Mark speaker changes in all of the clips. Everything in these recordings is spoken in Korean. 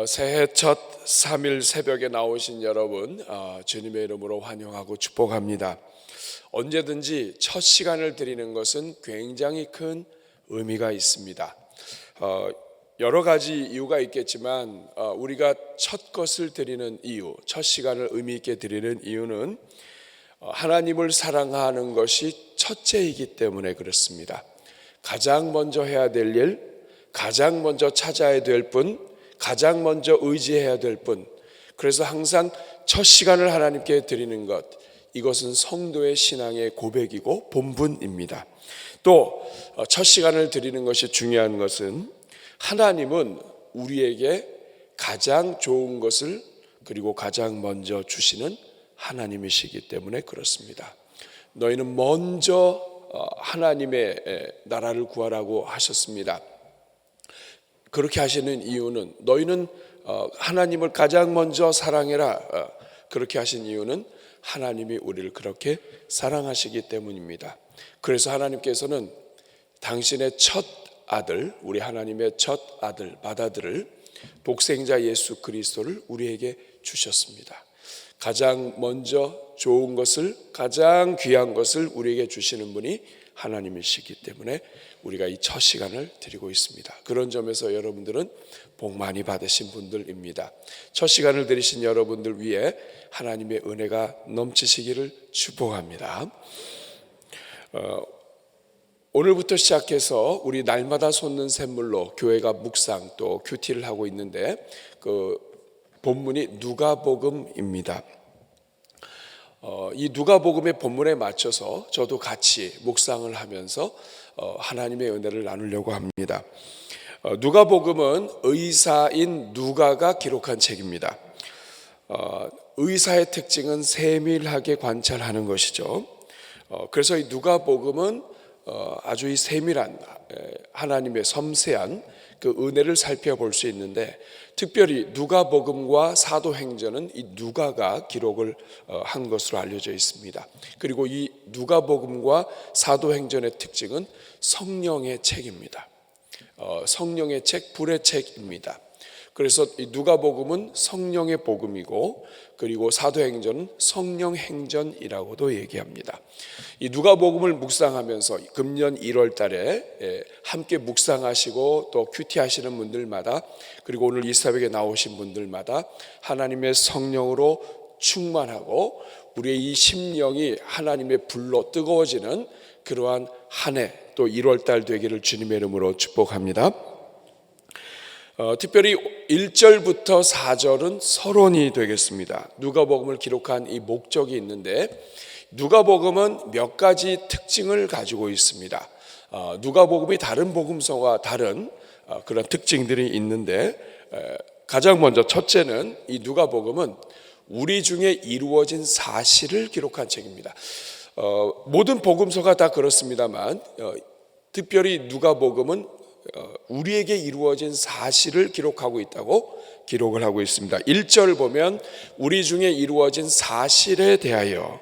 Speaker 1: 새해 첫 3일 새벽에 나오신 여러분, 주님의 이름으로 환영하고 축복합니다. 언제든지 첫 시간을 드리는 것은 굉장히 큰 의미가 있습니다. 여러 가지 이유가 있겠지만 우리가 첫 것을 드리는 이유, 첫 시간을 의미 있게 드리는 이유는 하나님을 사랑하는 것이 첫째이기 때문에 그렇습니다. 가장 먼저 해야 될 일, 가장 먼저 찾아야 될 분, 가장 먼저 의지해야 될 분, 그래서 항상 첫 시간을 하나님께 드리는 것, 이것은 성도의 신앙의 고백이고 본분입니다. 또 첫 시간을 드리는 것이 중요한 것은 하나님은 우리에게 가장 좋은 것을 그리고 가장 먼저 주시는 하나님이시기 때문에 그렇습니다. 너희는 먼저 하나님의 나라를 구하라고 하셨습니다. 그렇게 하시는 이유는, 너희는 하나님을 가장 먼저 사랑해라, 그렇게 하신 이유는 하나님이 우리를 그렇게 사랑하시기 때문입니다. 그래서 하나님께서는 당신의 첫 아들, 우리 하나님의 첫 아들, 맏아들을, 독생자 예수 그리스도를 우리에게 주셨습니다. 가장 먼저 좋은 것을, 가장 귀한 것을 우리에게 주시는 분이 하나님이시기 때문에 우리가 이 첫 시간을 드리고 있습니다. 그런 점에서 여러분들은 복 많이 받으신 분들입니다. 첫 시간을 드리신 여러분들 위해 하나님의 은혜가 넘치시기를 축복합니다. 오늘부터 시작해서 우리 날마다 솟는 샘물로 교회가 묵상 또 큐티를 하고 있는데, 그 본문이 누가복음입니다. 이 누가복음의 본문에 맞춰서 저도 같이 묵상을 하면서 하나님의 은혜를 나누려고 합니다. 누가복음은 의사인 누가가 기록한 책입니다. 의사의 특징은 세밀하게 관찰하는 것이죠. 그래서 이 누가복음은 아주 이 세밀한 하나님의 섬세한 그 은혜를 살펴볼 수 있는데, 특별히 누가복음과 사도행전은 이 누가가 기록을 한 것으로 알려져 있습니다. 그리고 이 누가복음과 사도행전의 특징은 성령의 책입니다. 성령의 책, 불의 책입니다. 그래서 이 누가복음은 성령의 복음이고, 그리고 사도행전은 성령행전이라고도 얘기합니다. 이 누가복음을 묵상하면서 금년 1월 달에 함께 묵상하시고 또 큐티하시는 분들마다, 그리고 오늘 이 새벽에 나오신 분들마다 하나님의 성령으로 충만하고 우리의 이 심령이 하나님의 불로 뜨거워지는 그러한 한 해, 또 1월 달 되기를 주님의 이름으로 축복합니다. 특별히 1절부터 4절은 서론이 되겠습니다. 누가복음을 기록한 이 목적이 있는데, 누가복음은 몇 가지 특징을 가지고 있습니다. 누가복음이 다른 복음서와 다른 그런 특징들이 있는데, 가장 먼저 첫째는 이 누가복음은 우리 중에 이루어진 사실을 기록한 책입니다. 모든 복음서가 다 그렇습니다만 특별히 누가복음은 우리에게 이루어진 사실을 기록하고 있다고 기록을 하고 있습니다. 1절 보면 우리 중에 이루어진 사실에 대하여,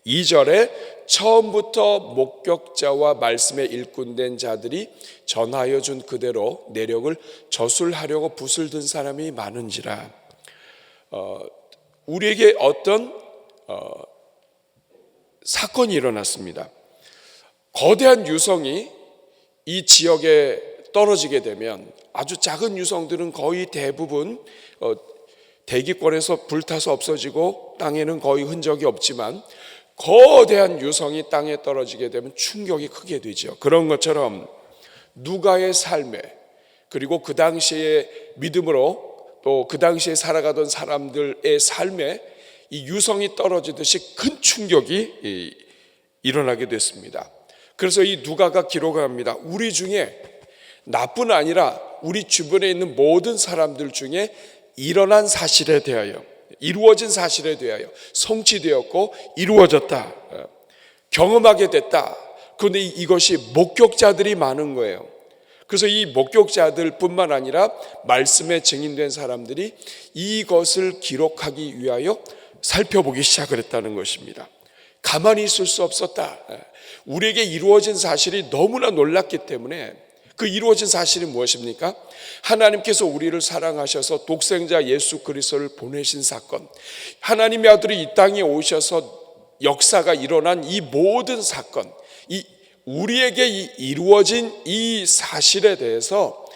Speaker 1: 2절에 처음부터 목격자와 말씀에 일꾼된 자들이 전하여 준 그대로 내력을 저술하려고 붓을 든 사람이 많은지라. 우리에게 어떤 사건이 일어났습니다. 거대한 유성이 이 지역에 떨어지게 되면 아주 작은 유성들은 거의 대부분 대기권에서 불타서 없어지고 땅에는 거의 흔적이 없지만, 거대한 유성이 땅에 떨어지게 되면 충격이 크게 되죠. 그런 것처럼 누가의 삶에, 그리고 그 당시의 믿음으로 또 그 당시에 살아가던 사람들의 삶에 이 유성이 떨어지듯이 큰 충격이 일어나게 됐습니다. 그래서 이 누가가 기록합니다. 우리 중에, 나뿐 아니라 우리 주변에 있는 모든 사람들 중에 일어난 사실에 대하여, 이루어진 사실에 대하여, 성취되었고 이루어졌다, 경험하게 됐다. 그런데 이것이 목격자들이 많은 거예요. 그래서 이 목격자들 뿐만 아니라 말씀에 증인된 사람들이 이것을 기록하기 위하여 살펴보기 시작을 했다는 것입니다. 가만히 있을 수 없었다. 우리에게 이루어진 사실이 너무나 놀랐기 때문에 그 이루어진 사실이 무엇입니까? 하나님께서 우리를 사랑하셔서 독생자 예수 그리스도를 보내신 사건, 하나님의 아들이 이 땅에 오셔서 역사가 일어난 이 모든 사건, 우리에게 이루어진 이 사실에 대해서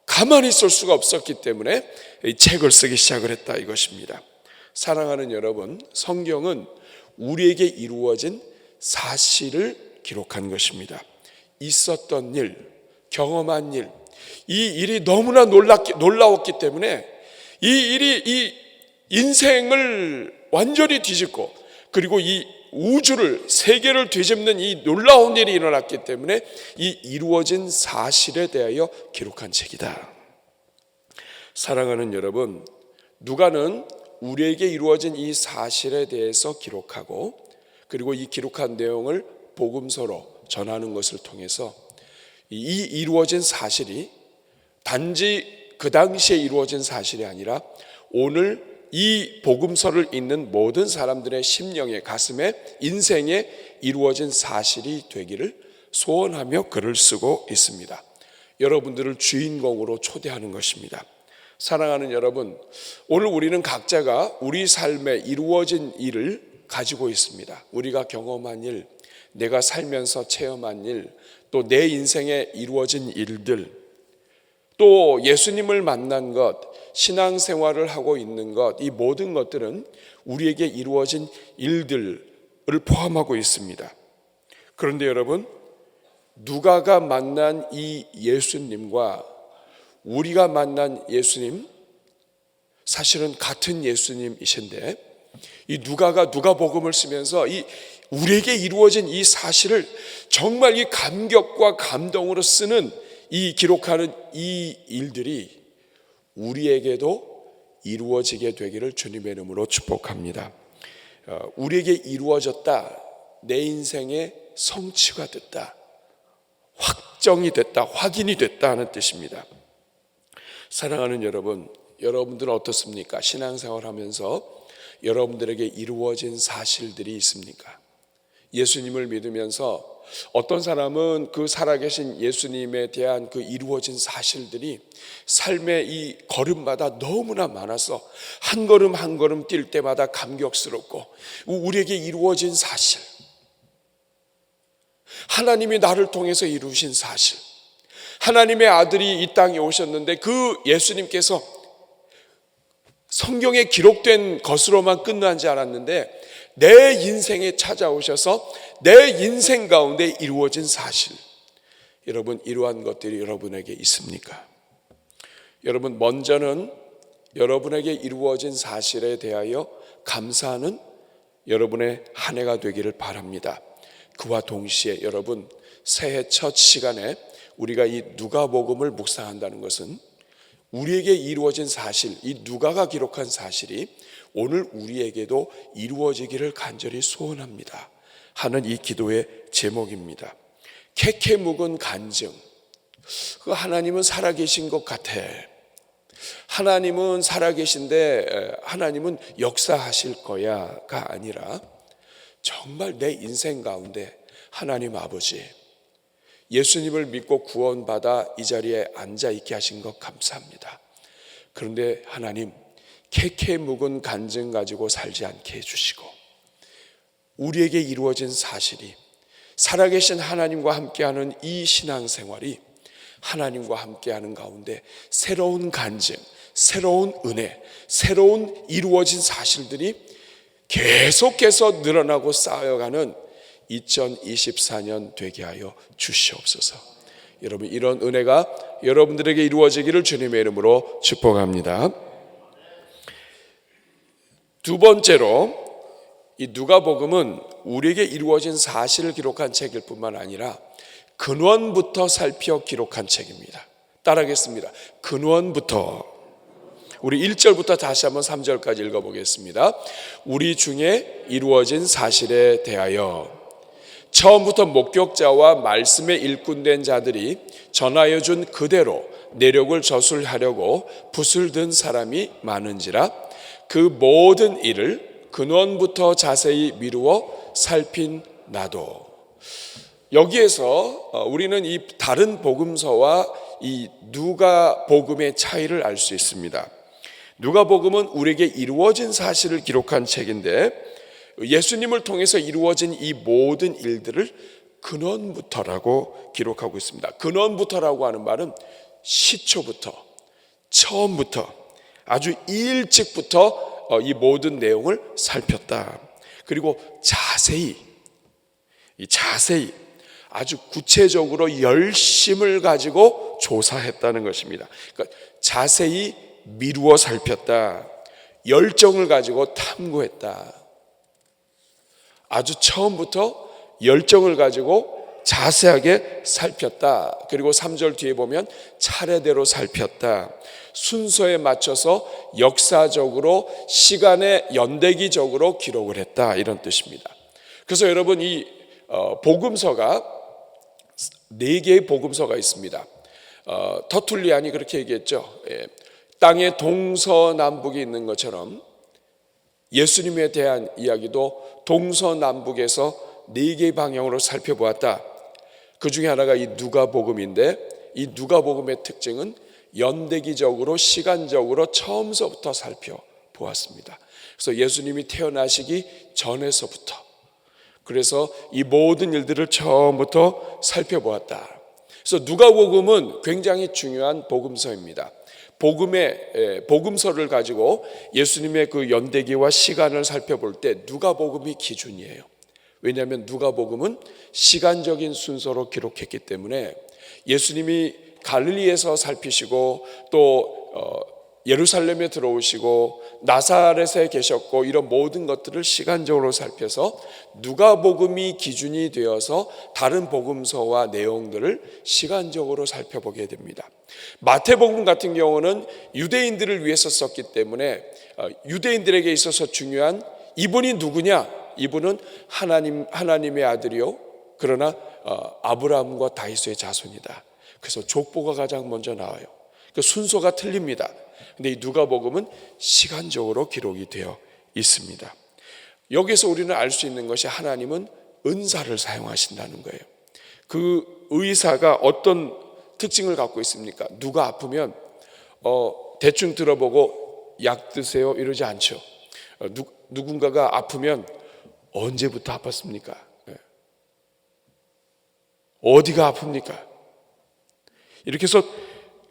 Speaker 1: 가만히 있을 수가 없었기 때문에 이 책을 쓰기 시작을 했다 이것입니다. 사랑하는 여러분, 성경은 우리에게 이루어진 사실을 기록한 것입니다. 있었던 일, 경험한 일, 이 일이 너무나 놀라웠기 때문에 이 일이 이 인생을 완전히 뒤집고, 그리고 이 우주를, 세계를 뒤집는 이 놀라운 일이 일어났기 때문에 이 이루어진 사실에 대하여 기록한 책이다. 사랑하는 여러분, 누가는 우리에게 이루어진 이 사실에 대해서 기록하고, 그리고 이 기록한 내용을 복음서로 전하는 것을 통해서 이 이루어진 사실이 단지 그 당시에 이루어진 사실이 아니라 오늘 이 복음서를 읽는 모든 사람들의 심령에, 가슴에, 인생에 이루어진 사실이 되기를 소원하며 글을 쓰고 있습니다. 여러분들을 주인공으로 초대하는 것입니다. 사랑하는 여러분, 오늘 우리는 각자가 우리 삶에 이루어진 일을 가지고 있습니다. 우리가 경험한 일, 내가 살면서 체험한 일, 또 내 인생에 이루어진 일들, 또 예수님을 만난 것, 신앙생활을 하고 있는 것, 이 모든 것들은 우리에게 이루어진 일들을 포함하고 있습니다. 그런데 여러분, 누가가 만난 이 예수님과 우리가 만난 예수님, 사실은 같은 예수님이신데, 이 누가가 누가복음을 쓰면서 이 우리에게 이루어진 이 사실을 정말 이 감격과 감동으로 쓰는, 이 기록하는 이 일들이 우리에게도 이루어지게 되기를 주님의 이름으로 축복합니다. 우리에게 이루어졌다, 내 인생의 성취가 됐다, 확정이 됐다, 확인이 됐다 하는 뜻입니다. 사랑하는 여러분, 여러분들은 어떻습니까? 신앙생활 하면서 여러분들에게 이루어진 사실들이 있습니까? 예수님을 믿으면서 어떤 사람은 그 살아계신 예수님에 대한 그 이루어진 사실들이 삶의 이 걸음마다 너무나 많아서 한 걸음 한 걸음 뛸 때마다 감격스럽고, 우리에게 이루어진 사실, 하나님이 나를 통해서 이루신 사실, 하나님의 아들이 이 땅에 오셨는데 그 예수님께서 성경에 기록된 것으로만 끝나지 않았는데 내 인생에 찾아오셔서 내 인생 가운데 이루어진 사실, 여러분, 이러한 것들이 여러분에게 있습니까? 여러분, 먼저는 여러분에게 이루어진 사실에 대하여 감사하는 여러분의 한 해가 되기를 바랍니다. 그와 동시에 여러분, 새해 첫 시간에 우리가 이 누가복음을 묵상한다는 것은 우리에게 이루어진 사실, 이 누가가 기록한 사실이 오늘 우리에게도 이루어지기를 간절히 소원합니다 하는 이 기도의 제목입니다. 캐캐 묵은 간증, 그 하나님은 살아계신 것 같아, 하나님은 살아계신데 하나님은 역사하실 거야가 아니라 정말 내 인생 가운데 하나님 아버지, 예수님을 믿고 구원받아 이 자리에 앉아있게 하신 것 감사합니다. 그런데 하나님, 캐캐 묵은 간증 가지고 살지 않게 해주시고, 우리에게 이루어진 사실이 살아계신 하나님과 함께하는 이 신앙생활이 하나님과 함께하는 가운데 새로운 간증, 새로운 은혜, 새로운 이루어진 사실들이 계속해서 늘어나고 쌓여가는 2024년 되게 하여 주시옵소서. 여러분, 이런 은혜가 여러분들에게 이루어지기를 주님의 이름으로 축복합니다. 두 번째로, 이 누가복음은 우리에게 이루어진 사실을 기록한 책일 뿐만 아니라 근원부터 살펴 기록한 책입니다. 따라하겠습니다. 근원부터. 우리 1절부터 다시 한번 3절까지 읽어보겠습니다. 우리 중에 이루어진 사실에 대하여. 처음부터 목격자와 말씀에 일꾼된 자들이 전하여 준 그대로 내력을 저술하려고 붓을 든 사람이 많은지라 그 모든 일을 근원부터 자세히 미루어 살핀 나도. 여기에서 우리는 이 다른 복음서와 이 누가복음의 차이를 알 수 있습니다. 누가복음은 우리에게 이루어진 사실을 기록한 책인데 예수님을 통해서 이루어진 이 모든 일들을 근원부터라고 기록하고 있습니다. 근원부터라고 하는 말은 시초부터, 처음부터, 아주 일찍부터 이 모든 내용을 살폈다. 그리고 자세히 아주 구체적으로 열심을 가지고 조사했다는 것입니다. 그러니까 자세히 미루어 살폈다. 열정을 가지고 탐구했다. 아주 처음부터 열정을 가지고 자세하게 살폈다. 그리고 3절 뒤에 보면 차례대로 살폈다. 순서에 맞춰서 역사적으로 시간의 연대기적으로 기록을 했다. 이런 뜻입니다. 그래서 여러분 이 복음서가 4개의 복음서가 있습니다. 터툴리안이 그렇게 얘기했죠. 땅에 동서남북이 있는 것처럼 예수님에 대한 이야기도 동서남북에서 4개의 방향으로 살펴보았다. 그 중에 하나가 이 누가복음인데 이 누가복음의 특징은 연대기적으로 시간적으로 처음서부터 살펴보았습니다. 그래서 예수님이 태어나시기 전에서부터, 그래서 이 모든 일들을 처음부터 살펴보았다. 그래서 누가복음은 굉장히 중요한 복음서입니다. 복음서를 가지고 예수님의 그 연대기와 시간을 살펴볼 때 누가복음이 기준이에요. 왜냐하면 누가복음은 시간적인 순서로 기록했기 때문에 예수님이 갈릴리에서 살피시고 또 예루살렘에 들어오시고 나사렛에 계셨고 이런 모든 것들을 시간적으로 살펴서 누가복음이 기준이 되어서 다른 복음서와 내용들을 시간적으로 살펴보게 됩니다. 마태복음 같은 경우는 유대인들을 위해서 썼기 때문에 유대인들에게 있어서 중요한 이분이 누구냐? 이분은 하나님의 아들이요 그러나 아브라함과 다윗의 자손이다. 그래서 족보가 가장 먼저 나와요. 그 순서가 틀립니다. 근데 이 누가복음은 시간적으로 기록이 되어 있습니다. 여기서 우리는 알 수 있는 것이 하나님은 은사를 사용하신다는 거예요. 그 의사가 어떤 특징을 갖고 있습니까? 누가 아프면 대충 들어보고 약 드세요 이러지 않죠. 누군가가 아프면 언제부터 아팠습니까? 어디가 아픕니까? 이렇게 해서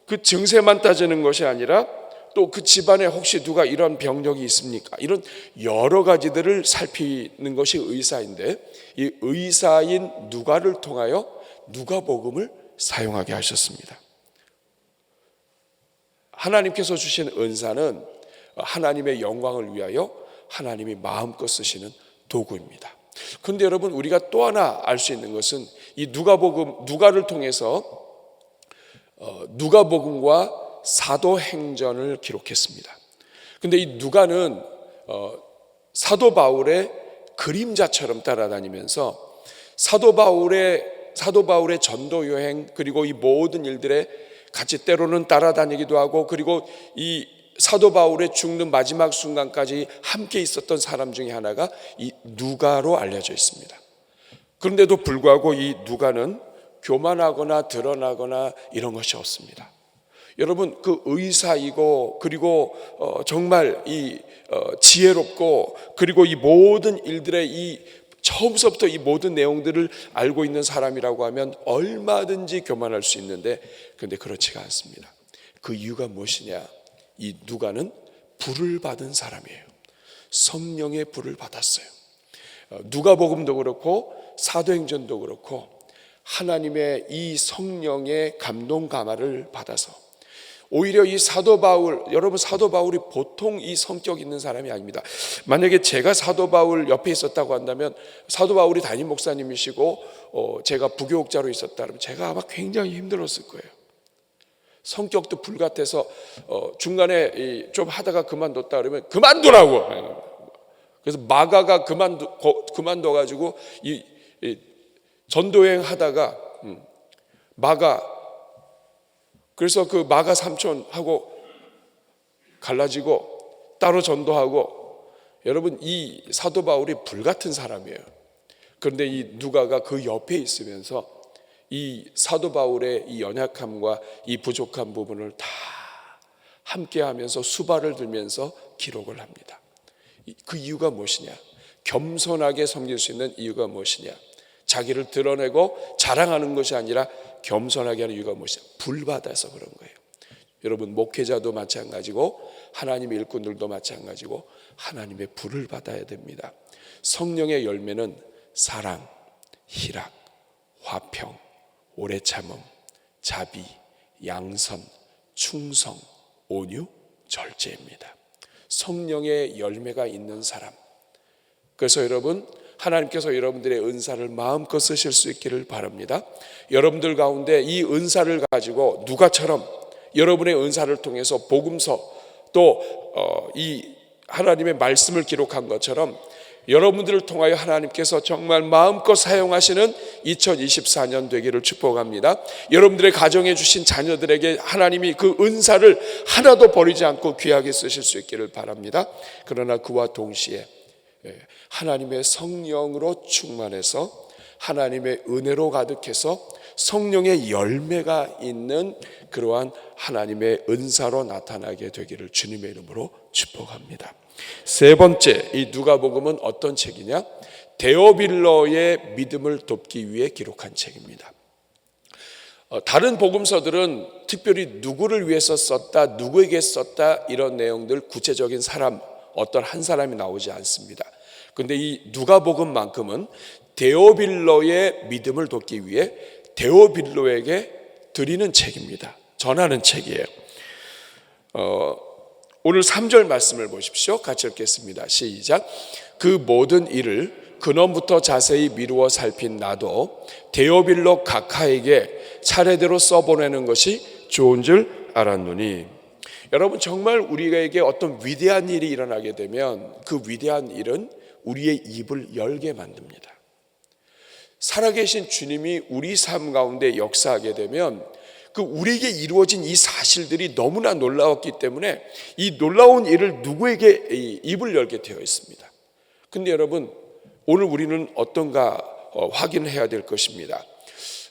Speaker 1: 그 증세만 따지는 것이 아니라 또 그 집안에 혹시 누가 이런 병력이 있습니까? 이런 여러 가지들을 살피는 것이 의사인데 이 의사인 누가를 통하여 누가복음을 사용하게 하셨습니다. 하나님께서 주신 은사는 하나님의 영광을 위하여 하나님이 마음껏 쓰시는 도구입니다. 그런데 여러분 우리가 또 하나 알 수 있는 것은 이 누가를 통해서 누가복음과 사도행전을 기록했습니다. 근데 이 누가는 사도 바울의 그림자처럼 따라다니면서 사도 바울의 전도 여행 그리고 이 모든 일들에 같이 때로는 따라다니기도 하고 그리고 이 사도 바울의 죽는 마지막 순간까지 함께 있었던 사람 중에 하나가 이 누가로 알려져 있습니다. 그런데도 불구하고 이 누가는 교만하거나 드러나거나 이런 것이 없습니다. 여러분 그 의사이고 그리고 정말 이 지혜롭고 그리고 이 모든 일들의 이 처음서부터 이 모든 내용들을 알고 있는 사람이라고 하면 얼마든지 교만할 수 있는데 그런데 그렇지가 않습니다. 그 이유가 무엇이냐? 이 누가는 불을 받은 사람이에요. 성령의 불을 받았어요. 누가복음도 그렇고 사도행전도 그렇고 하나님의 이 성령의 감동 감화를 받아서 오히려 이 사도 바울, 여러분 사도 바울이 보통 이 성격 있는 사람이 아닙니다. 만약에 제가 사도 바울 옆에 있었다고 한다면 사도 바울이 담임 목사님이시고 제가 부교육자로 있었다면 제가 아마 굉장히 힘들었을 거예요. 성격도 불같아서 중간에 좀 하다가 그만뒀다 그러면 그만두라고. 그래서 마가가 그만둬가지고 이 전도여행 하다가 마가 그래서 그 마가 삼촌하고 갈라지고 따로 전도하고 여러분 이 사도 바울이 불같은 사람이에요. 그런데 이 누가가 그 옆에 있으면서 이 사도 바울의 이 연약함과 이 부족한 부분을 다 함께하면서 수발을 들면서 기록을 합니다. 그 이유가 무엇이냐? 겸손하게 섬길 수 있는 이유가 무엇이냐? 자기를 드러내고 자랑하는 것이 아니라 겸손하게 하는 이유가 무엇이냐? 불받아서 그런 거예요. 여러분, 목회자도 마찬가지고 하나님의 일꾼들도 마찬가지고 하나님의 불을 받아야 됩니다. 성령의 열매는 사랑, 희락, 화평, 오래 참음, 자비, 양선, 충성, 온유, 절제입니다. 성령의 열매가 있는 사람. 그래서 여러분, 하나님께서 여러분들의 은사를 마음껏 쓰실 수 있기를 바랍니다. 여러분들 가운데 이 은사를 가지고 누가처럼 여러분의 은사를 통해서 복음서 또 이 하나님의 말씀을 기록한 것처럼 여러분들을 통하여 하나님께서 정말 마음껏 사용하시는 2024년 되기를 축복합니다. 여러분들의 가정에 주신 자녀들에게 하나님이 그 은사를 하나도 버리지 않고 귀하게 쓰실 수 있기를 바랍니다. 그러나 그와 동시에 하나님의 성령으로 충만해서 하나님의 은혜로 가득해서 성령의 열매가 있는 그러한 하나님의 은사로 나타나게 되기를 주님의 이름으로 축복합니다. 세 번째, 이 누가복음은 어떤 책이냐? 데오빌로의 믿음을 돕기 위해 기록한 책입니다. 다른 복음서들은 특별히 누구를 위해서 썼다, 누구에게 썼다 이런 내용들 구체적인 사람, 어떤 한 사람이 나오지 않습니다. 그런데 이 누가복음만큼은 데오빌로의 믿음을 돕기 위해 데오빌로에게 드리는 책입니다. 전하는 책이에요. 오늘 3절 말씀을 보십시오. 같이 읽겠습니다. 시작. 그 모든 일을 근원부터 자세히 미루어 살핀 나도 데오빌로 각하에게 차례대로 써보내는 것이 좋은 줄 알았노니. 여러분, 정말 우리에게 어떤 위대한 일이 일어나게 되면 그 위대한 일은 우리의 입을 열게 만듭니다. 살아계신 주님이 우리 삶 가운데 역사하게 되면 그 우리에게 이루어진 이 사실들이 너무나 놀라웠기 때문에 이 놀라운 일을 누구에게 입을 열게 되어 있습니다. 근데 여러분, 오늘 우리는 어떤가 확인해야 될 것입니다.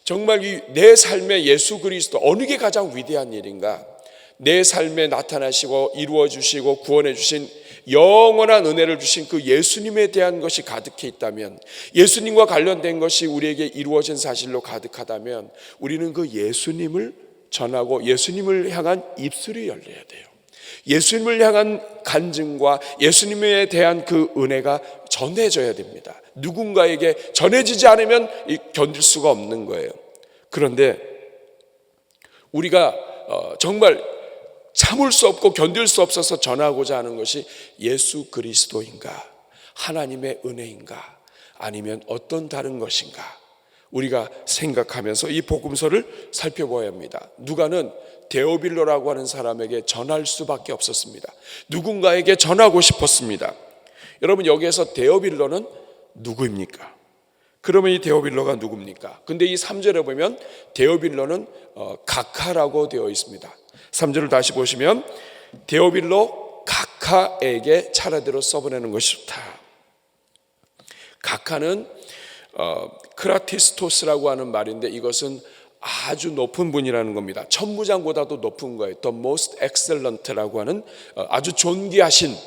Speaker 1: 정말 내 삶에 예수 그리스도 어느 게 가장 위대한 일인가? 내 삶에 나타나시고 이루어 주시고 구원해 주신 영원한 은혜를 주신 그 예수님에 대한 것이 가득해 있다면, 예수님과 관련된 것이 우리에게 이루어진 사실로 가득하다면 우리는 그 예수님을 전하고 예수님을 향한 입술이 열려야 돼요. 예수님을 향한 간증과 예수님에 대한 그 은혜가 전해져야 됩니다. 누군가에게 전해지지 않으면 견딜 수가 없는 거예요. 그런데 우리가 정말 참을 수 없고 견딜 수 없어서 전하고자 하는 것이 예수 그리스도인가, 하나님의 은혜인가, 아니면 어떤 다른 것인가, 우리가 생각하면서 이 복음서를 살펴봐야 합니다. 누가는 데오빌로라고 하는 사람에게 전할 수밖에 없었습니다. 누군가에게 전하고 싶었습니다. 여러분, 여기에서 데오빌로는 누구입니까? 그러면 이 데오빌로가 누굽니까? 근데 이 3절에 보면 데오빌로는 각하라고 되어 있습니다. 3절을 다시 보시면 데오빌로 각하에게 차례대로 써보내는 것이 좋다. 각하는 크라티스토스라고 하는 말인데 이것은 아주 높은 분이라는 겁니다. 천부장보다도 높은 거예요. The most excellent라고 하는 아주 존귀하신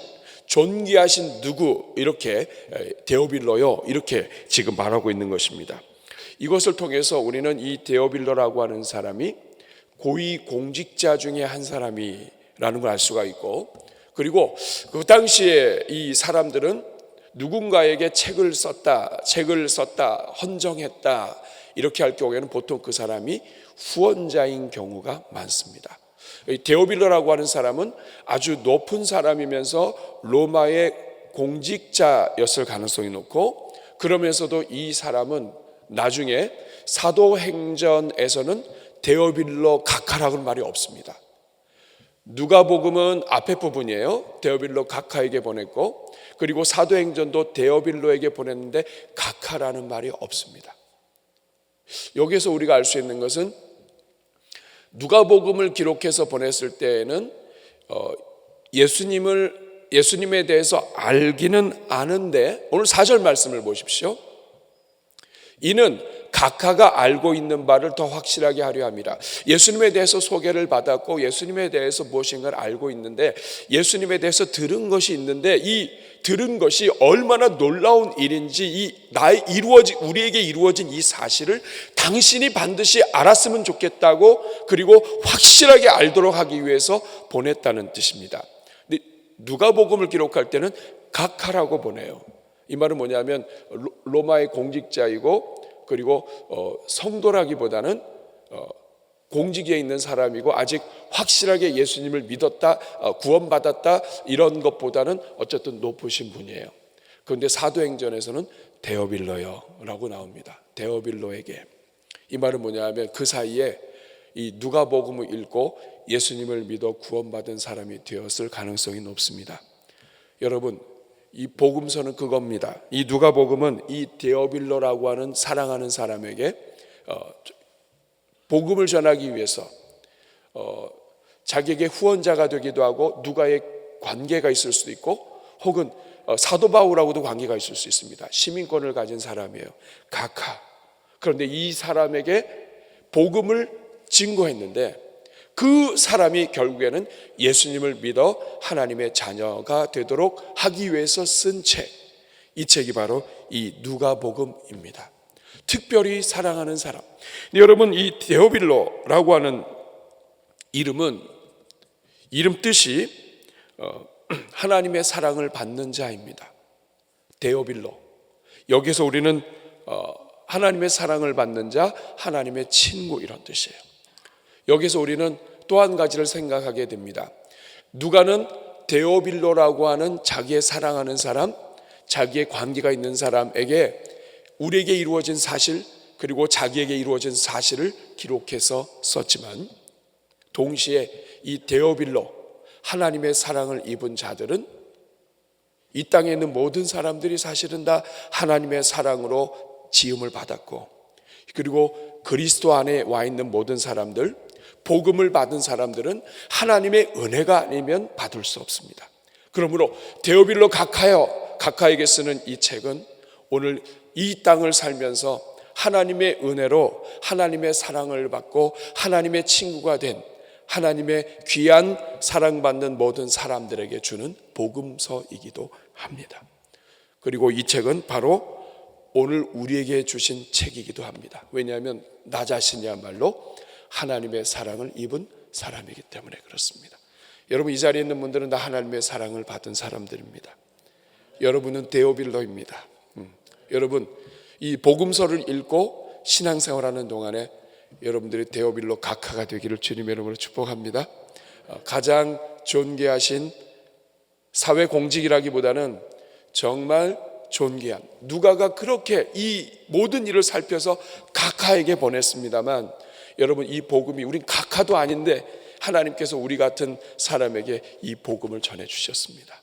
Speaker 1: 누구, 이렇게 데오빌로요, 이렇게 지금 말하고 있는 것입니다. 이것을 통해서 우리는 이 데오빌로라고 하는 사람이 고위 공직자 중에 한 사람이라는 걸 알 수가 있고, 그리고 그 당시에 이 사람들은 누군가에게 책을 썼다, 헌정했다 이렇게 할 경우에는 보통 그 사람이 후원자인 경우가 많습니다. 데오빌로라고 하는 사람은 아주 높은 사람이면서 로마의 공직자였을 가능성이 높고, 그러면서도 이 사람은 나중에 사도행전에서는 데오빌로 각하라고는 말이 없습니다. 누가복음은 앞에 부분이에요. 데오빌로 각하에게 보냈고, 그리고 사도행전도 데오빌로에게 보냈는데 각하라는 말이 없습니다. 여기에서 우리가 알 수 있는 것은 누가복음을 기록해서 보냈을 때에는 예수님에 대해서 알기는 아는데, 오늘 4절 말씀을 보십시오. 이는 각하가 알고 있는 바를 더 확실하게 하려 함이라. 예수님에 대해서 소개를 받았고 예수님에 대해서 무엇인가를 알고 있는데, 예수님에 대해서 들은 것이 있는데, 이 들은 것이 얼마나 놀라운 일인지, 우리에게 이루어진 이 사실을 당신이 반드시 알았으면 좋겠다고, 그리고 확실하게 알도록 하기 위해서 보냈다는 뜻입니다. 근데 누가복음을 기록할 때는 각하라고 보내요. 이 말은 뭐냐면 로마의 공직자이고, 그리고 성도라기보다는 공직에 있는 사람이고 아직 확실하게 예수님을 믿었다, 구원받았다 이런 것보다는 어쨌든 높으신 분이에요. 그런데 사도행전에서는 데오빌로여라고 나옵니다. 데오빌로에게. 이 말은 뭐냐면 그 사이에 이 누가복음을 읽고 예수님을 믿어 구원받은 사람이 되었을 가능성이 높습니다. 여러분, 이 복음서는 그겁니다. 이 누가복음은 이 데오빌로라고 하는 사랑하는 사람에게 복음을 전하기 위해서 자기에게 후원자가 되기도 하고, 누가의 관계가 있을 수도 있고, 혹은 사도 바울하고도 관계가 있을 수 있습니다. 시민권을 가진 사람이에요. 각하. 그런데 이 사람에게 복음을 증거했는데, 그 사람이 결국에는 예수님을 믿어 하나님의 자녀가 되도록 하기 위해서 쓴 책, 이 책이 바로 이 누가복음입니다. 특별히 사랑하는 사람. 여러분, 이 데오빌로라고 하는 이름 뜻이 하나님의 사랑을 받는 자입니다. 데오빌로. 여기서 우리는 하나님의 사랑을 받는 자, 하나님의 친구 이런 뜻이에요. 여기서 우리는 또 한 가지를 생각하게 됩니다. 누가는 데오빌로라고 하는 자기의 사랑하는 사람, 자기의 관계가 있는 사람에게 우리에게 이루어진 사실, 그리고 자기에게 이루어진 사실을 기록해서 썼지만, 동시에 이 데오빌로, 하나님의 사랑을 입은 자들은 이 땅에 있는 모든 사람들이 사실은 다 하나님의 사랑으로 지음을 받았고, 그리고 그리스도 안에 와 있는 모든 사람들, 복음을 받은 사람들은 하나님의 은혜가 아니면 받을 수 없습니다. 그러므로 데오빌로 각하에게 쓰는 이 책은 오늘 이 땅을 살면서 하나님의 은혜로 하나님의 사랑을 받고 하나님의 친구가 된, 하나님의 귀한 사랑받는 모든 사람들에게 주는 복음서이기도 합니다. 그리고 이 책은 바로 오늘 우리에게 주신 책이기도 합니다. 왜냐하면 나 자신이야말로 하나님의 사랑을 입은 사람이기 때문에 그렇습니다. 여러분, 이 자리에 있는 분들은 다 하나님의 사랑을 받은 사람들입니다. 여러분은 데오빌로입니다. 여러분, 이 복음서를 읽고 신앙생활하는 동안에 여러분들이 데오빌로 각하가 되기를 주님의 이름으로 축복합니다. 가장 존귀하신 사회 공직이라기보다는 정말 존귀한, 누가가 그렇게 이 모든 일을 살펴서 각하에게 보냈습니다만, 여러분, 이 복음이 우린 각하도 아닌데 하나님께서 우리 같은 사람에게 이 복음을 전해주셨습니다.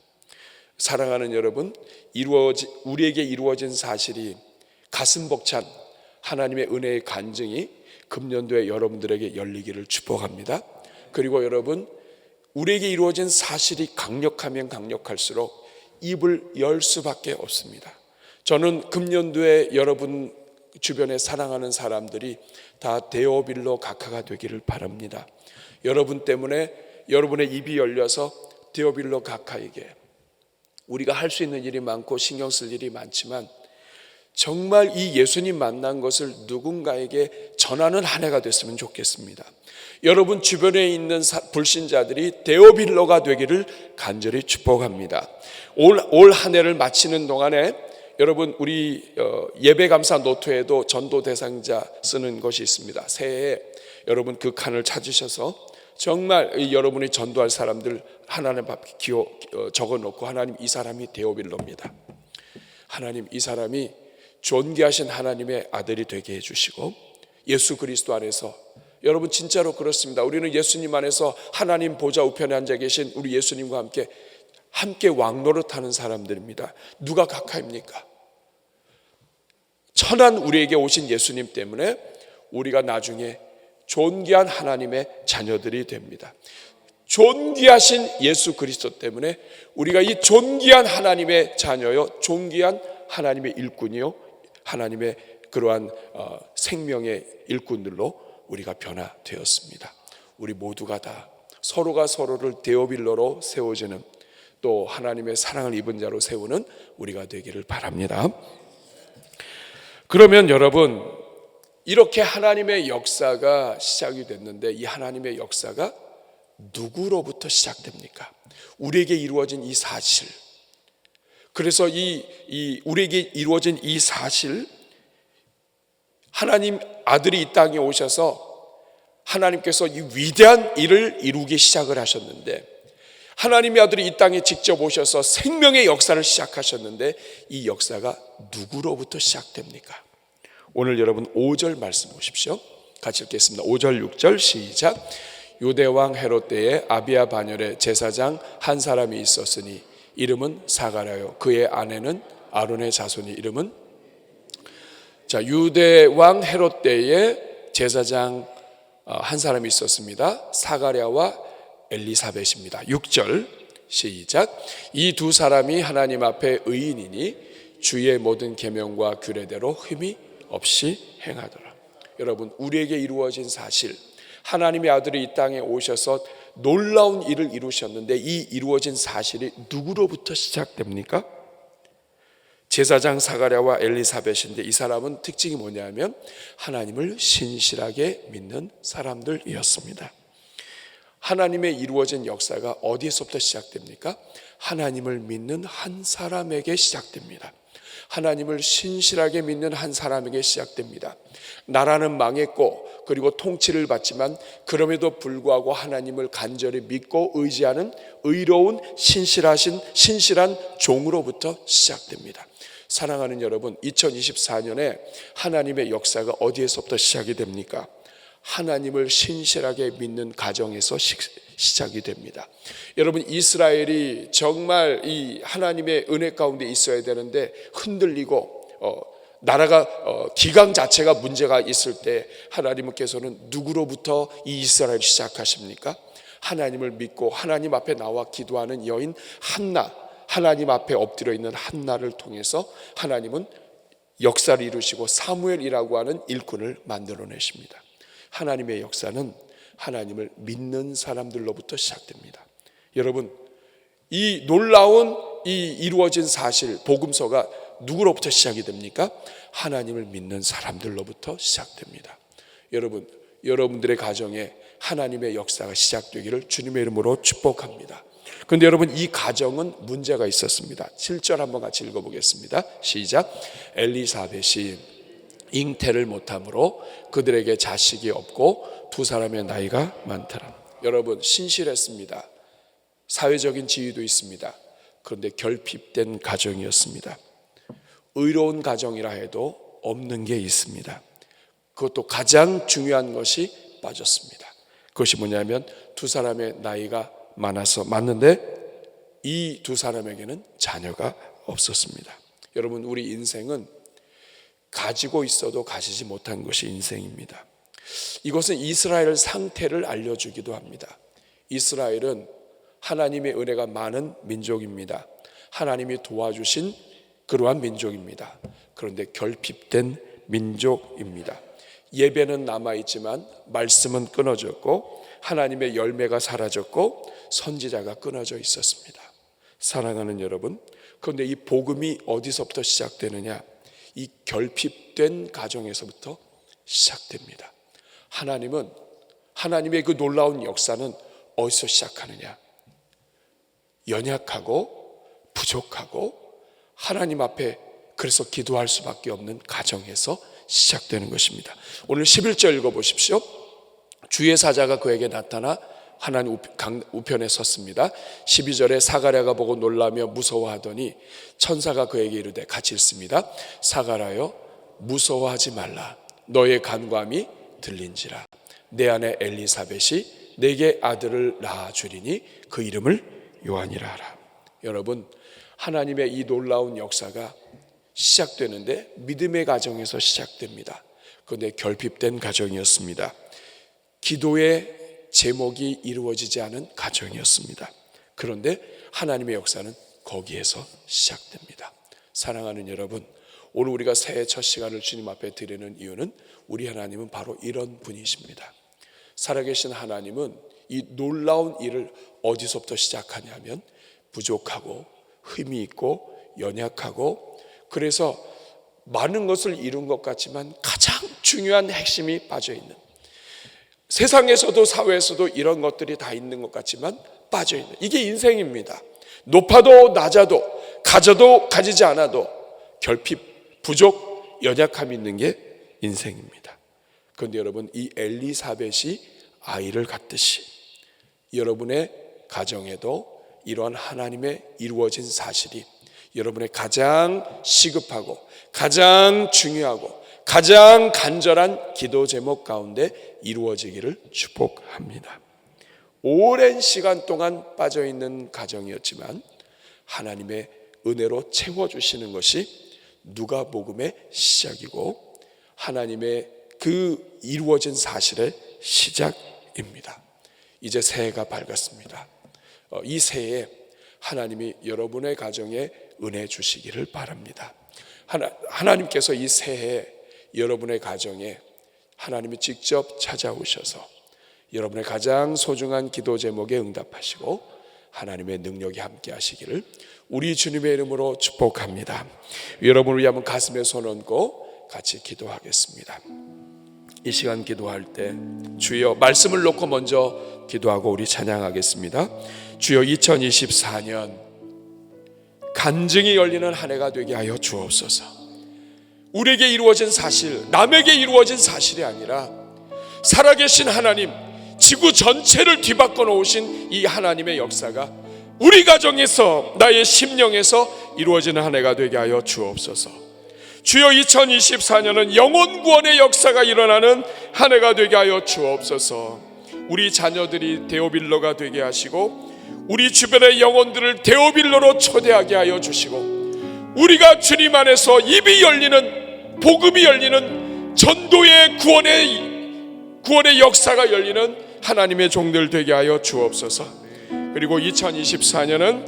Speaker 1: 사랑하는 여러분, 우리에게 이루어진 사실이 가슴 벅찬 하나님의 은혜의 간증이 금년도에 여러분들에게 열리기를 축복합니다. 그리고 여러분, 우리에게 이루어진 사실이 강력하면 강력할수록 입을 열 수밖에 없습니다. 저는 금년도에 여러분 주변에 사랑하는 사람들이 다 데오빌로 각하가 되기를 바랍니다. 여러분 때문에 여러분의 입이 열려서 데오빌로 각하에게, 우리가 할 수 있는 일이 많고 신경 쓸 일이 많지만 정말 이 예수님 만난 것을 누군가에게 전하는 한 해가 됐으면 좋겠습니다. 여러분 주변에 있는 불신자들이 데오빌로가 되기를 간절히 축복합니다. 올 한 해를 마치는 동안에 여러분, 우리 예배 감사 노트에도 전도 대상자 쓰는 것이 있습니다. 새해에 여러분 그 칸을 찾으셔서 정말 여러분이 전도할 사람들 하나님 앞에 적어놓고, 하나님, 이 사람이 데오빌로입니다. 하나님, 이 사람이 존귀하신 하나님의 아들이 되게 해주시고 예수 그리스도 안에서, 여러분 진짜로 그렇습니다. 우리는 예수님 안에서 하나님 보좌 우편에 앉아 계신 우리 예수님과 함께 왕노릇하는 사람들입니다. 누가 각하입니까? 천한 우리에게 오신 예수님 때문에 우리가 나중에 존귀한 하나님의 자녀들이 됩니다. 존귀하신 예수 그리스도 때문에 우리가 이 존귀한 하나님의 자녀요, 존귀한 하나님의 일꾼이요, 하나님의 그러한 생명의 일꾼들로 우리가 변화되었습니다. 우리 모두가 다 서로가 서로를 데어빌러로 세워주는, 또 하나님의 사랑을 입은 자로 세우는 우리가 되기를 바랍니다. 그러면 여러분, 이렇게 하나님의 역사가 시작이 됐는데 이 하나님의 역사가 누구로부터 시작됩니까? 우리에게 이루어진 이 사실, 그래서 우리에게 이루어진 이 사실, 하나님 아들이 이 땅에 오셔서 하나님께서 이 위대한 일을 이루기 시작을 하셨는데, 하나님의 아들이 이 땅에 직접 오셔서 생명의 역사를 시작하셨는데 이 역사가 누구로부터 시작됩니까? 오늘 여러분 5절 말씀 보십시오. 같이 읽겠습니다. 5절 6절 시작. 유대왕 헤롯 때에 아비야 반열에 제사장 한 사람이 있었으니 이름은 사가랴요 그의 아내는 아론의 자손이 이름은, 유대왕 헤롯 때에 제사장 한 사람이 있었습니다. 사가랴와 엘리사벳입니다. 6절 시작. 이 두 사람이 하나님 앞에 의인이니 주의 모든 계명과 규례대로 흠이 없이 행하더라. 여러분, 우리에게 이루어진 사실, 하나님의 아들이 이 땅에 오셔서 놀라운 일을 이루셨는데 이 이루어진 사실이 누구로부터 시작됩니까? 제사장 사가랴와 엘리사벳인데 이 사람은 특징이 뭐냐면 하나님을 신실하게 믿는 사람들이었습니다. 하나님의 이루어진 역사가 어디에서부터 시작됩니까? 하나님을 믿는 한 사람에게 시작됩니다. 하나님을 신실하게 믿는 한 사람에게 시작됩니다. 나라는 망했고 그리고 통치를 받지만 그럼에도 불구하고 하나님을 간절히 믿고 의지하는 의로운 신실한 종으로부터 시작됩니다. 사랑하는 여러분, 2024년에 하나님의 역사가 어디에서부터 시작이 됩니까? 하나님을 신실하게 믿는 가정에서 시작이 됩니다. 여러분, 이스라엘이 정말 이 하나님의 은혜 가운데 있어야 되는데 흔들리고 나라가 기강 자체가 문제가 있을 때 하나님께서는 누구로부터 이 이스라엘을 시작하십니까? 하나님을 믿고 하나님 앞에 나와 기도하는 여인 한나, 하나님 앞에 엎드려 있는 한나를 통해서 하나님은 역사를 이루시고 사무엘이라고 하는 일꾼을 만들어내십니다. 하나님의 역사는 하나님을 믿는 사람들로부터 시작됩니다. 여러분, 이 놀라운 이 이루어진 사실, 복음서가 누구로부터 시작이 됩니까? 하나님을 믿는 사람들로부터 시작됩니다. 여러분, 여러분들의 가정에 하나님의 역사가 시작되기를 주님의 이름으로 축복합니다. 그런데 여러분, 이 가정은 문제가 있었습니다. 7절 한번 같이 읽어보겠습니다. 시작. 엘리사벳이 잉태를 못함으로 그들에게 자식이 없고 두 사람의 나이가 많더라. 여러분, 신실했습니다. 사회적인 지위도 있습니다. 그런데 결핍된 가정이었습니다. 의로운 가정이라 해도 없는 게 있습니다. 그것도 가장 중요한 것이 빠졌습니다. 그것이 뭐냐면 두 사람의 나이가 많았는데 이 두 사람에게는 자녀가 없었습니다. 여러분, 우리 인생은 가지고 있어도 가지지 못한 것이 인생입니다. 이것은 이스라엘 상태를 알려주기도 합니다. 이스라엘은 하나님의 은혜가 많은 민족입니다. 하나님이 도와주신 그러한 민족입니다. 그런데 결핍된 민족입니다. 예배는 남아있지만 말씀은 끊어졌고 하나님의 열매가 사라졌고 선지자가 끊어져 있었습니다. 사랑하는 여러분, 그런데 이 복음이 어디서부터 시작되느냐? 이 결핍된 가정에서부터 시작됩니다. 하나님의 그 놀라운 역사는 어디서 시작하느냐? 연약하고 부족하고 하나님 앞에 그래서 기도할 수밖에 없는 가정에서 시작되는 것입니다. 오늘 11절 읽어보십시오. 주의 사자가 그에게 나타나 하나님 우편에 섰습니다. 12절에 사가랴가 보고 놀라며 무서워하더니 천사가 그에게 이르되, 같이 읽습니다. 사가랴여 무서워하지 말라. 너의 간구함이 들린지라. 내 아내 엘리사벳이 내게 아들을 낳아주리니 그 이름을 요한이라 하라. 여러분, 하나님의 이 놀라운 역사가 시작되는데 믿음의 가정에서 시작됩니다. 그런데 결핍된 가정이었습니다. 기도의 제목이 이루어지지 않은 가정이었습니다. 그런데 하나님의 역사는 거기에서 시작됩니다. 사랑하는 여러분, 오늘 우리가 새해 첫 시간을 주님 앞에 드리는 이유는 우리 하나님은 바로 이런 분이십니다. 살아계신 하나님은 이 놀라운 일을 어디서부터 시작하냐면 부족하고 흠이 있고 연약하고 그래서 많은 것을 이룬 것 같지만 가장 중요한 핵심이 빠져있는, 세상에서도 사회에서도 이런 것들이 다 있는 것 같지만 빠져있는, 이게 인생입니다. 높아도 낮아도 가져도 가지지 않아도 결핍, 부족, 연약함이 있는 게 인생입니다. 그런데 여러분, 이 엘리사벳이 아이를 갖듯이 여러분의 가정에도 이러한 하나님의 이루어진 사실이 여러분의 가장 시급하고 가장 중요하고 가장 간절한 기도 제목 가운데 이루어지기를 축복합니다. 오랜 시간 동안 빠져있는 가정이었지만 하나님의 은혜로 채워주시는 것이 누가복음의 시작이고 하나님의 그 이루어진 사실의 시작입니다. 이제 새해가 밝았습니다. 이 새해에 하나님이 여러분의 가정에 은혜 주시기를 바랍니다. 하나님께서 이 새해에 여러분의 가정에 하나님이 직접 찾아오셔서 여러분의 가장 소중한 기도 제목에 응답하시고 하나님의 능력이 함께 하시기를 우리 주님의 이름으로 축복합니다. 여러분을 위하여 가슴에 손 얹고 같이 기도하겠습니다. 이 시간 기도할 때 주여, 말씀을 놓고 먼저 기도하고 우리 찬양하겠습니다. 주여, 2024년 간증이 열리는 한 해가 되게 하여 주옵소서. 우리에게 이루어진 사실, 남에게 이루어진 사실이 아니라 살아계신 하나님, 지구 전체를 뒤바꿔 놓으신 이 하나님의 역사가 우리 가정에서, 나의 심령에서 이루어지는 한 해가 되게 하여 주옵소서. 주여, 2024년은 영혼 구원의 역사가 일어나는 한 해가 되게 하여 주옵소서. 우리 자녀들이 데오빌러가 되게 하시고 우리 주변의 영혼들을 데오빌러로 초대하게 하여 주시고 우리가 주님 안에서 입이 열리는, 복음이 열리는, 전도의 구원의 역사가 열리는 하나님의 종들 되게 하여 주옵소서. 그리고 2024년은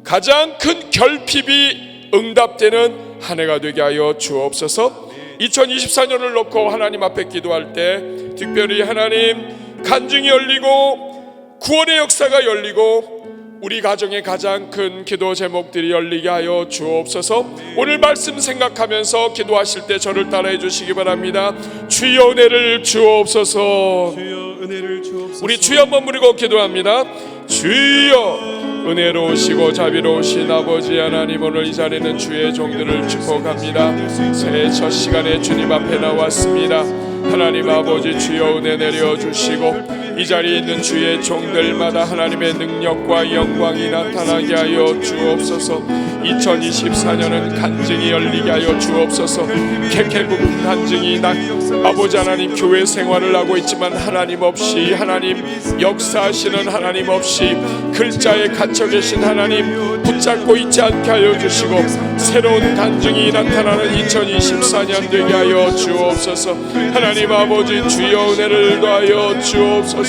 Speaker 1: 가장 큰 결핍이 응답되는 한 해가 되게 하여 주옵소서. 2024년을 놓고 하나님 앞에 기도할 때 특별히 하나님, 간증이 열리고 구원의 역사가 열리고 우리 가정의 가장 큰 기도 제목들이 열리게 하여 주옵소서. 오늘 말씀 생각하면서 기도하실 때 저를 따라해 주시기 바랍니다. 주여, 은혜를 주옵소서.
Speaker 2: 주여, 은혜를 주옵소서.
Speaker 1: 우리 주여 한번 부르고 기도합니다. 주여, 은혜로우시고 자비로우신 아버지 하나님, 오늘 이 자리는 주의 종들을 축복합니다. 새해 첫 시간에 주님 앞에 나왔습니다. 하나님 아버지, 주여 은혜 내려주시고 이 자리에 있는 주의 종들마다 하나님의 능력과 영광이 나타나게 하여 주옵소서. 2024년은 간증이 열리게 하여 주옵소서. 개개국 간증이 아버지 하나님, 교회 생활을 하고 있지만 하나님 없이, 하나님 역사하시는 하나님 없이 글자에 갇혀 계신 하나님 붙잡고 있지 않게 하여 주시고 새로운 간증이 나타나는 2024년 되게 하여 주옵소서. 하나님 아버지, 주여 은혜를 더하여 주옵소서.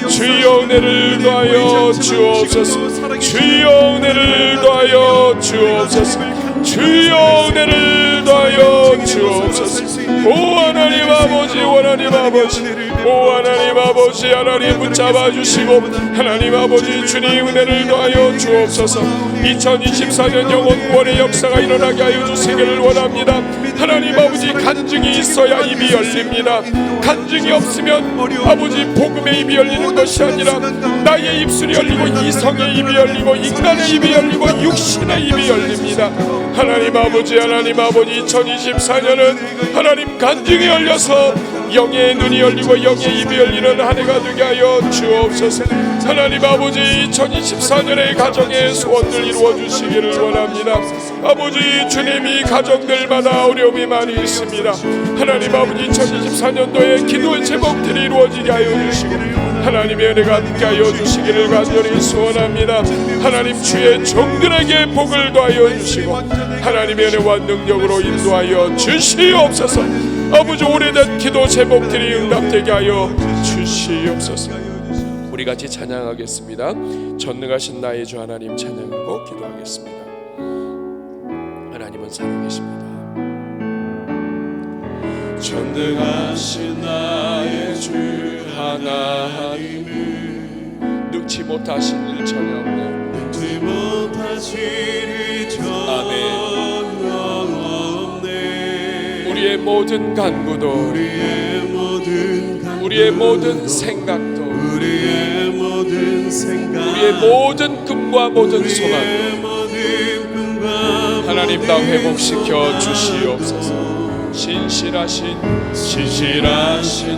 Speaker 1: 주여 은혜를 더하여 주옵소서. 주여 은혜를 더하여 주옵소서. 주여 은혜를 더하여 주옵소서. 오 하나님 아버지, 하나님 아버지, 오 하나님 아버지, 하나님 붙잡아 주시고 하나님 아버지, 주님 은혜를 더하여 주옵소서. 2024년 영혼 구원의 역사가 일어나게 하여 주시기를 원합니다. 하나님 아버지, 간증이 있어야 입이 열립니다. 간증이 없으면 아버지, 복음의 입이 열리는 것이 아니라 나의 입술이 열리고 이성의 입이 열리고 인간의 입이 열리고 육신의 입이 열립니다. 하나님 아버지, 하나님 아버지, 2024년은 하나님 간증이 열려서 영의 눈이 열리고 영의 입이 열리는 한 해가 되게 하여 주옵소서. 하나님 아버지, 2024년의 가정의 소원들 이루어 주시기를 원합니다. 아버지, 주님이 가정들마다 어려움이 많이 있습니다. 하나님 아버지, 2024년도에 기도의 제목들이 이루어지게 하여 주시고 하나님의 은혜가 함께 하여 주시기를 간절히 소원합니다. 하나님, 주의 종들에게 복을 더하여 주시고 하나님의 은혜와 능력으로 인도하여 주시옵소서. 아버지, 오래된 기도 제목들이 응답되게 하여 주시옵소서. 우리 같이 찬양하겠습니다. 전능하신 나의 주 하나님 찬양하고 기도하겠습니다. 하나님은 살아계십니다. 전능하신 나의 주 하나님을 능치 못하신 일 전혀 없네.
Speaker 2: 능치 못하신 일 전혀 없네.
Speaker 1: 우리의 모든 간구도 우리의 모든 생각도
Speaker 2: 우리의 모든 생각
Speaker 1: 우리의 모든 꿈과 모든 소망도 하나님 다 회복시켜 주시옵소서. 신실하신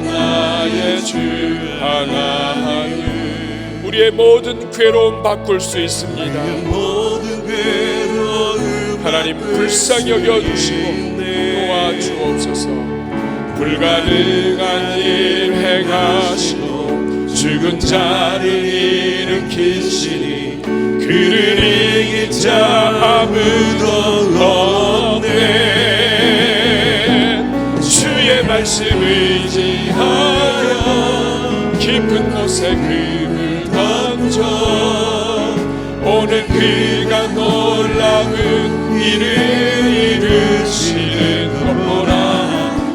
Speaker 1: 나의 주 하나님 우리의 모든 괴로움 바꿀 수 있습니다. 하나님 불쌍히 여겨주시고 도와주옵소서. 불가능한 일 행하시고 죽은 자를 일으키시니 그를 이길 자 아무도 없네. 주의 말씀 의지하여 깊은 곳에 금을 던져 오늘 그가 놀라운 일을 이루시는 것 보라.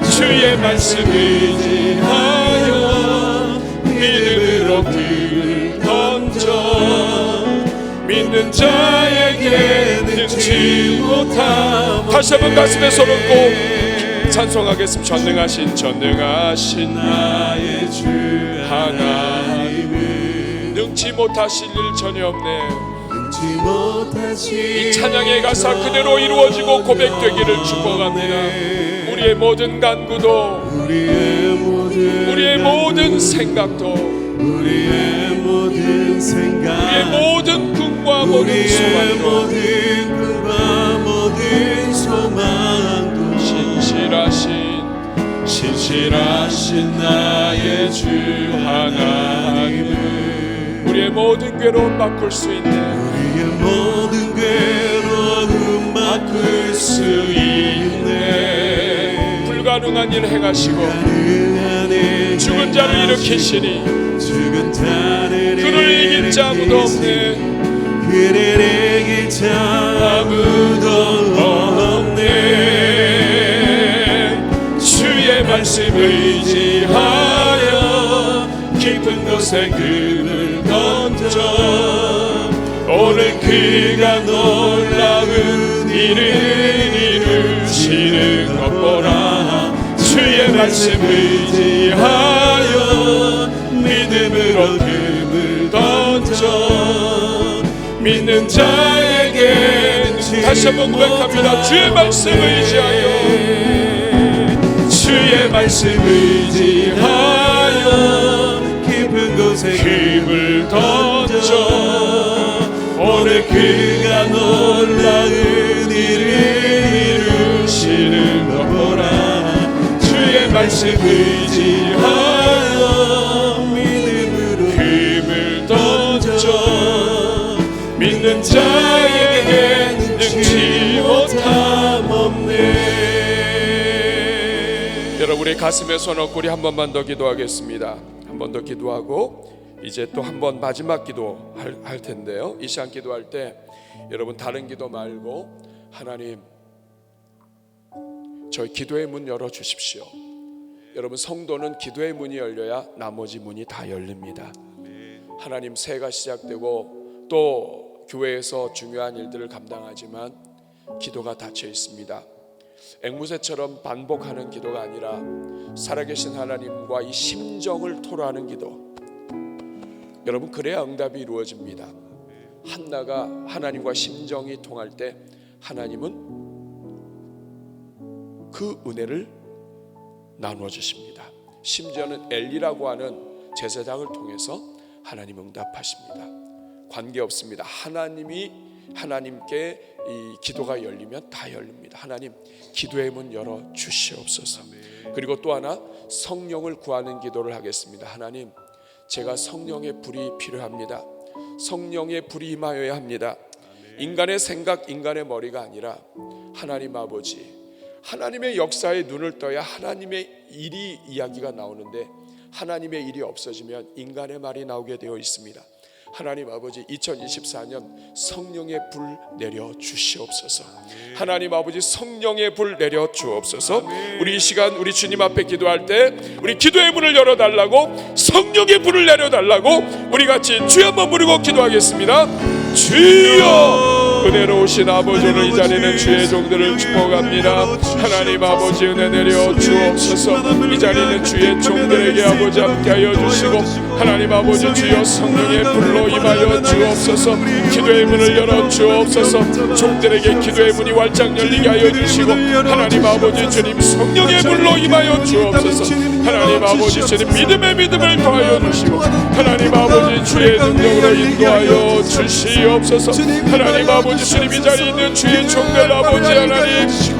Speaker 1: 주의 말씀 의지하여 믿음으로 금을 던져 믿는 자에게 능치 못함. 다시 한번 가슴에 손 얹고 찬송하겠습니다. 전능하신 나의 주 하나님을 능치 못하실 일 전혀 없네. 이 찬양의 가사 그대로 이루어지고 고백되기를 축복합니다. 우리의 모든 간구도 우리의 모든 생각도 우리의 모든 꿈과 모든 소망도 신실하신 나의 주 하나님을 우리의 모든 괴로움 바꿀 수 있네. 불가능한 일 행하시고 죽은 자를 일으키시니 그를 이길 자 아무도 없네. 주의 말씀 의지하여 깊은 곳에 금을 던져 오늘 그가 놀라운 일을 이루시는 것 보라. 주의 말씀 의지하여 믿음으로 금을 던져 믿는 자에게 다시 한번 고백합니다. 주의 말씀 의지하여 주의 말씀 의지하여 깊은 곳에 금을 던져 오늘 그가 놀라운 일을 이루시는 것 보라. 주의 말씀 의지하여 믿음으로 금을 던져 믿는 자에게 능치 못함 없네. 여러분 우리 가슴에 손 얹고 우리 한 번만 더 기도하겠습니다. 한 번 더 기도하고 이제 또 한 번 마지막 기도 할 텐데요. 이 시간 기도할 때 여러분 다른 기도 말고 하나님 저희 기도의 문 열어주십시오. 여러분 성도는 기도의 문이 열려야 나머지 문이 다 열립니다. 하나님 새해가 시작되고 또 교회에서 중요한 일들을 감당하지만 기도가 닫혀 있습니다. 앵무새처럼 반복하는 기도가 아니라 살아계신 하나님과 이 심정을 토로하는 기도. 여러분 그래야 응답이 이루어집니다. 한나가 하나님과 심정이 통할 때 하나님은 그 은혜를 나누어 주십니다. 심지어는 엘리라고 하는 제사장을 통해서 하나님 응답하십니다. 관계없습니다. 하나님께 이 기도가 열리면 다 열립니다. 하나님 기도의 문 열어 주시옵소서. 그리고 또 하나 성령을 구하는 기도를 하겠습니다. 하나님 제가 성령의 불이 필요합니다. 성령의 불이 임하여야 합니다. 인간의 생각, 인간의 머리가 아니라 하나님 아버지 하나님의 역사에 눈을 떠야 하나님의 일이 이야기가 나오는데 하나님의 일이 없어지면 인간의 말이 나오게 되어 있습니다. 하나님 아버지 2024년 성령의 불 내려 주시옵소서. 하나님 아버지 성령의 불 내려 주옵소서. 우리 이 시간 우리 주님 앞에 기도할 때 우리 기도의 문을 열어달라고, 성령의 불을 내려달라고 우리 같이 주여 한번 부르고 기도하겠습니다. 주여, 은혜로우신 아버지, 오늘 이 자리는 주의 종들을 축복합니다. 하나님 아버지 은혜 내려 주옵소서. 이 자리는 주의 종들에게 아버지 함께하여 주시고, 하나님 아버지 주여 성령의 불로 임하여 주옵소서. 기도의 문을 열어 주옵소서. 종들에게 기도의 문이 활짝 열리게 하여 주시고, 하나님 아버지 주님 성령의 불로 임하여 주옵소서. 하나님 아버지 주님 믿음의 믿음을 더하여 주시고, 하나님 아버지 주의 능력으로 인도하여 주시옵소서. 하나님 아버지 주님 이 자리에 있는 주의 종들 아버지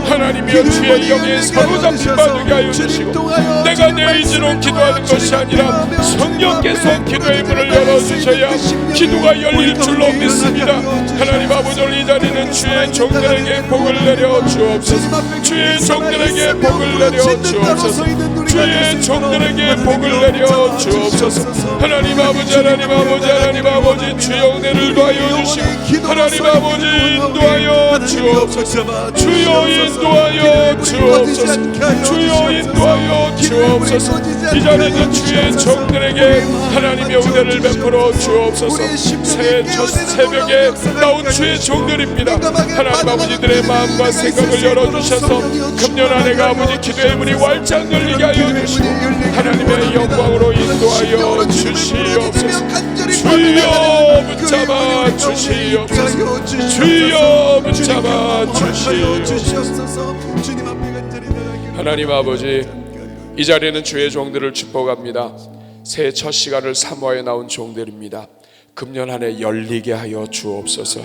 Speaker 1: 하나님이여 주의 영에 사로잡힌 바 되게 하여 주시고, 내가 내 의지로 기도하는 것이 아니라 성령께서 기도의 문을 열어주셔야 기도가 열릴 줄로 믿습니다. 하나님 아버지 오늘 이 자리는 주의 종들에게 복을 내려 주옵소서. 주의 종들에게 복을 내려 주옵소서. 주의 종들에게 복을 내려 주옵소서. 하나님 아버지 하나님 아버지 주여 은혜를 더하여 주시고, 하나님 아버지 인도하여 주옵소서. 주여 인도하여 주옵소서. 주여 인도하여 주옵소서. 이 자리는 주의 종들에게 하나님의 은혜를 베풀어 주옵소서. 새해 첫 새벽에 나온 주의 종들입니다. 하나님 아버지들의 마음과 생각을 열어주셔서 금년 한 해가 아버지 기도의 문이 활짝 열리게 하여 주시고, 하나님의 영광으로 인도하여 주시옵소서. 주여 붙잡아 주시옵소서. 주여 붙잡아 주시옵소서. 하나님 아버지, 이 자리는 주의 종들을 축복합니다. 새해 첫 시간을 사모하여 나온 종들입니다. 금년 한 해 열리게 하여 주옵소서.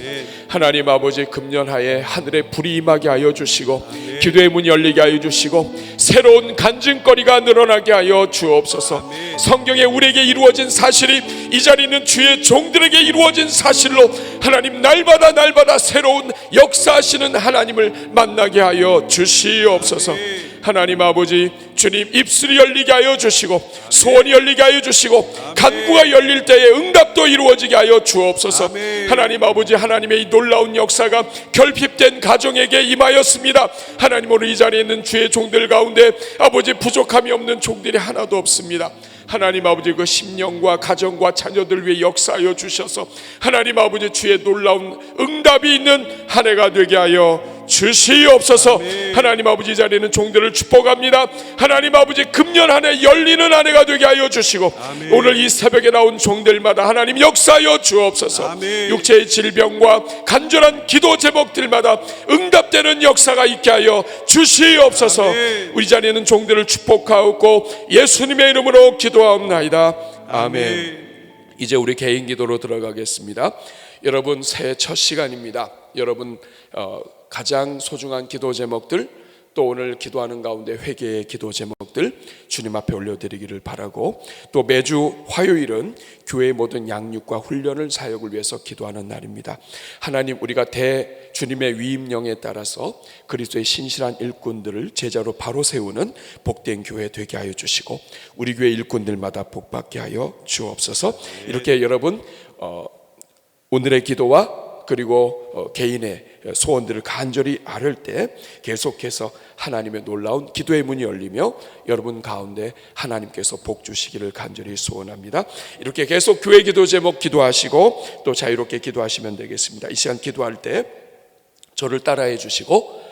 Speaker 1: 하나님 아버지 금년 하에 하늘의 불이 임하게 하여 주시고, 기도의 문이 열리게 하여 주시고, 새로운 간증거리가 늘어나게 하여 주옵소서. 성경에 우리에게 이루어진 사실이 이 자리는 주의 종들에게 이루어진 사실로 하나님 날마다 새로운 역사하시는 하나님을 만나게 하여 주시옵소서. 하나님 아버지 주님 입술이 열리게 하여 주시고, 소원이 열리게 하여 주시고, 간구가 열릴 때에 응답도 이루어지게 하여 주옵소서. 하나님 아버지 하나님의 이 놀라운 역사가 결핍된 가정에게 임하였습니다. 하나님 오늘 이 자리에 있는 주의 종들 가운데 아버지 부족함이 없는 종들이 하나도 없습니다. 하나님 아버지 그 심령과 가정과 자녀들 위해 역사하여 주셔서 하나님 아버지 주의 놀라운 응답이 있는 한 해가 되게 하여 주시옵소서. 하나님 아버지 자리는 종들을 축복합니다. 하나님 아버지 금년 한 해 열리는 한 해가 되게 하여 주시고, 오늘 이 새벽에 나온 종들마다 하나님 역사하여 주옵소서. 육체의 질병과 간절한 기도 제목들마다 응답되는 역사가 있게 하여 주시옵소서. 우리 자리는 종들을 축복하옵고 예수님의 이름으로 기도하옵나이다. 아멘. 이제 우리 개인 기도로 들어가겠습니다. 여러분 새해 첫 시간입니다. 여러분 가장 소중한 기도 제목들, 또 오늘 기도하는 가운데 회개의 기도 제목들 주님 앞에 올려드리기를 바라고, 또 매주 화요일은 교회의 모든 양육과 훈련을 사역을 위해서 기도하는 날입니다. 하나님 우리가 주님의 위임령에 따라서 그리스도의 신실한 일꾼들을 제자로 바로 세우는 복된 교회 되게 하여 주시고, 우리 교회 일꾼들마다 복받게 하여 주옵소서. 이렇게 여러분 오늘의 기도와 그리고 개인의 소원들을 간절히 아뢰을 때 계속해서 하나님의 놀라운 기도의 문이 열리며 여러분 가운데 하나님께서 복 주시기를 간절히 소원합니다. 이렇게 계속 교회 기도 제목 기도하시고 또 자유롭게 기도하시면 되겠습니다. 이 시간 기도할 때 저를 따라해 주시고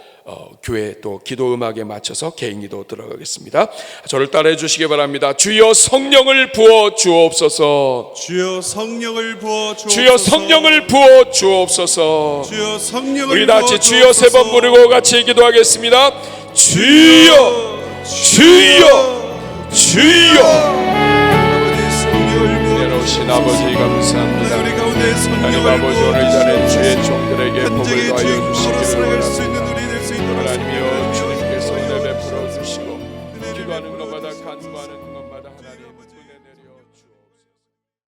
Speaker 1: 교회 또 기도 음악에 맞춰서 개인 기도 들어가겠습니다. 저를 따라해 주시기 바랍니다. 주여 성령을 부어 주옵소서.
Speaker 2: 주여 성령을 부어 주옵소서.
Speaker 1: 주여 성령을 부어 주옵소서.
Speaker 2: 주여 성령을
Speaker 1: 우리 다 같이
Speaker 2: 부어
Speaker 1: 주여 세 번 부르고 같이 기도하겠습니다. 주여 주여 주여. 내려오신 아버지 감사합니다. 하나님 아버지 오늘 이 자리에 주의 종들에게 복을 더하여 주시기를